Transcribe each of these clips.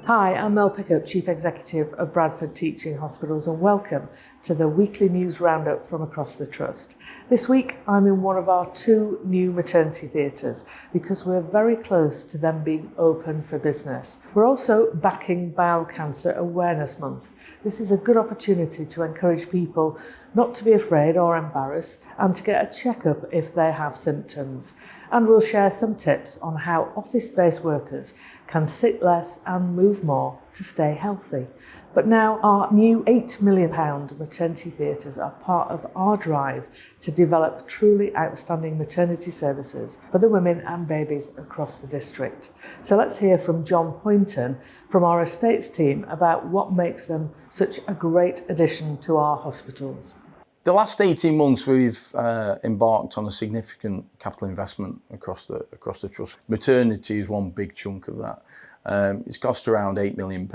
Hi, I'm Mel Pickup, Chief Executive of Bradford Teaching Hospitals, and welcome to the weekly news roundup from across the Trust. This week I'm in one of our 2 new maternity theatres because we're very close to them being open for business. We're also backing Bowel Cancer Awareness Month. This is a good opportunity to encourage people not to be afraid or embarrassed and to get a checkup if they have symptoms. And we'll share some tips on how office-based workers can sit less and move more to stay healthy. But now our new £8 million maternity theatres are part of our drive to develop truly outstanding maternity services for the women and babies across the district. So let's hear from John Poynton from our estates team about what makes them such a great addition to our hospitals. The last 18 months we've embarked on a significant capital investment across the Trust. Maternity is one big chunk of that. It's cost around £8 million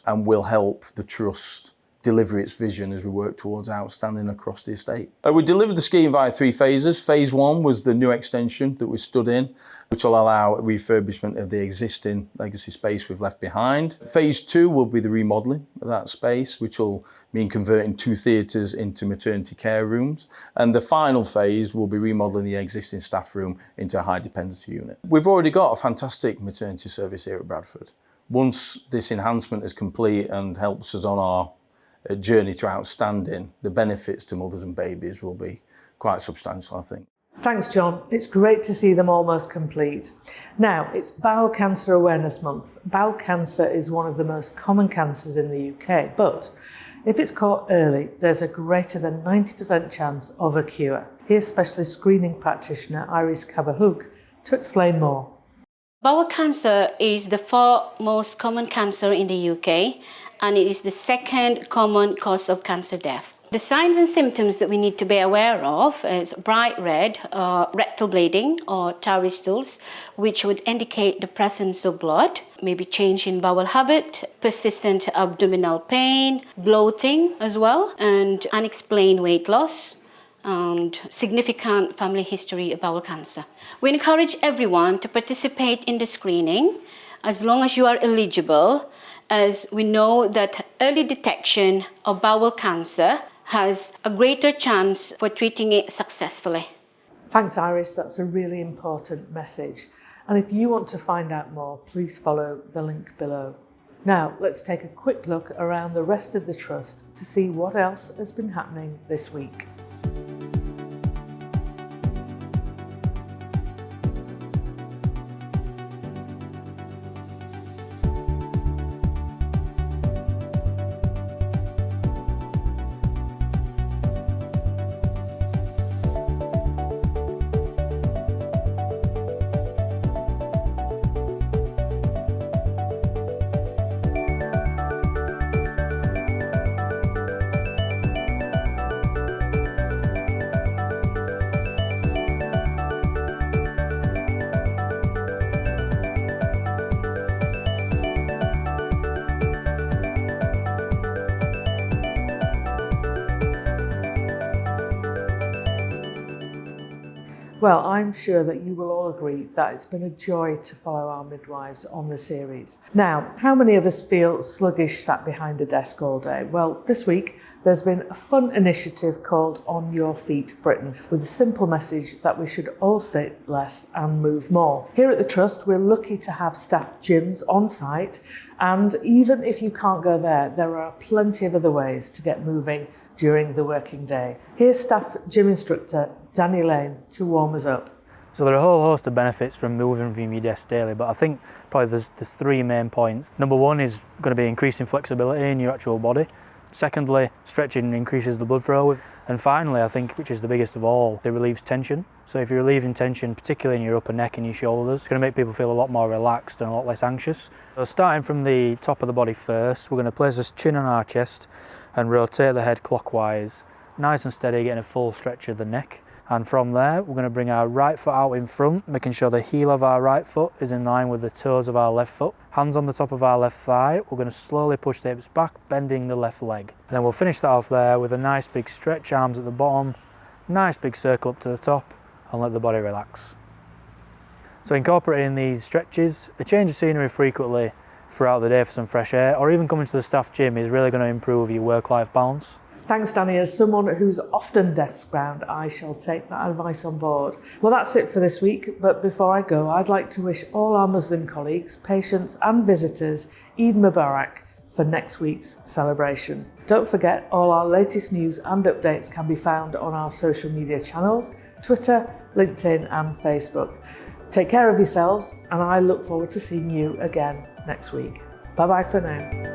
and will help the Trust deliver its vision as we work towards outstanding across the estate. We delivered the scheme via 3 phases. Phase 1 was the new extension that we stood in, which will allow refurbishment of the existing legacy space we've left behind. Phase 2 will be the remodelling of that space, which will mean converting 2 theatres into maternity care rooms. And the final phase will be remodelling the existing staff room into a high dependency unit. We've already got a fantastic maternity service here at Bradford. Once this enhancement is complete and helps us on our journey to outstanding, the benefits to mothers and babies will be quite substantial, I think. Thanks, John. It's great to see them almost complete. Now, it's Bowel Cancer Awareness Month. Bowel cancer is one of the most common cancers in the UK, but if it's caught early, there's a greater than 90% chance of a cure. Here's specialist screening practitioner Iris Cabahug to explain more. Bowel cancer is the 4th most common cancer in the UK, and it is the 2nd common cause of cancer death. The signs and symptoms that we need to be aware of is bright red, rectal bleeding or tarry stools, which would indicate the presence of blood, maybe change in bowel habit, persistent abdominal pain, bloating as well, and unexplained weight loss, and significant family history of bowel cancer. We encourage everyone to participate in the screening as long as you are eligible, as we know that early detection of bowel cancer has a greater chance for treating it successfully. Thanks, Iris. That's a really important message. And if you want to find out more, please follow the link below. Now, let's take a quick look around the rest of the Trust to see what else has been happening this week. Well, I'm sure that you will all agree that it's been a joy to follow our midwives on the series. Now, how many of us feel sluggish sat behind a desk all day? Well, this week there's been a fun initiative called On Your Feet Britain, with a simple message that we should all sit less and move more. Here at the Trust, we're lucky to have staff gyms on site, and even if you can't go there are plenty of other ways to get moving during the working day. Here's staff gym instructor Danny Lane to warm us up. So there are a whole host of benefits from moving from your desk daily, but I think probably there's 3 main points. Number 1 is going to be increasing flexibility in your actual body. Secondly, stretching increases the blood flow. And finally, I think, which is the biggest of all, it relieves tension. So if you're relieving tension, particularly in your upper neck and your shoulders, it's going to make people feel a lot more relaxed and a lot less anxious. So starting from the top of the body first, we're going to place this chin on our chest and rotate the head clockwise, nice and steady, getting a full stretch of the neck. And from there, we're going to bring our right foot out in front, making sure the heel of our right foot is in line with the toes of our left foot. Hands on the top of our left thigh, we're going to slowly push the hips back, bending the left leg. And then we'll finish that off there with a nice big stretch, arms at the bottom, nice big circle up to the top, and let the body relax. So incorporating these stretches, a change of scenery frequently throughout the day for some fresh air, or even coming to the staff gym is really going to improve your work-life balance. Thanks, Danny. As someone who's often desk-bound, I shall take that advice on board. Well, that's it for this week, but before I go, I'd like to wish all our Muslim colleagues, patients and visitors Eid Mubarak for next week's celebration. Don't forget, all our latest news and updates can be found on our social media channels, Twitter, LinkedIn and Facebook. Take care of yourselves, and I look forward to seeing you again next week. Bye-bye for now.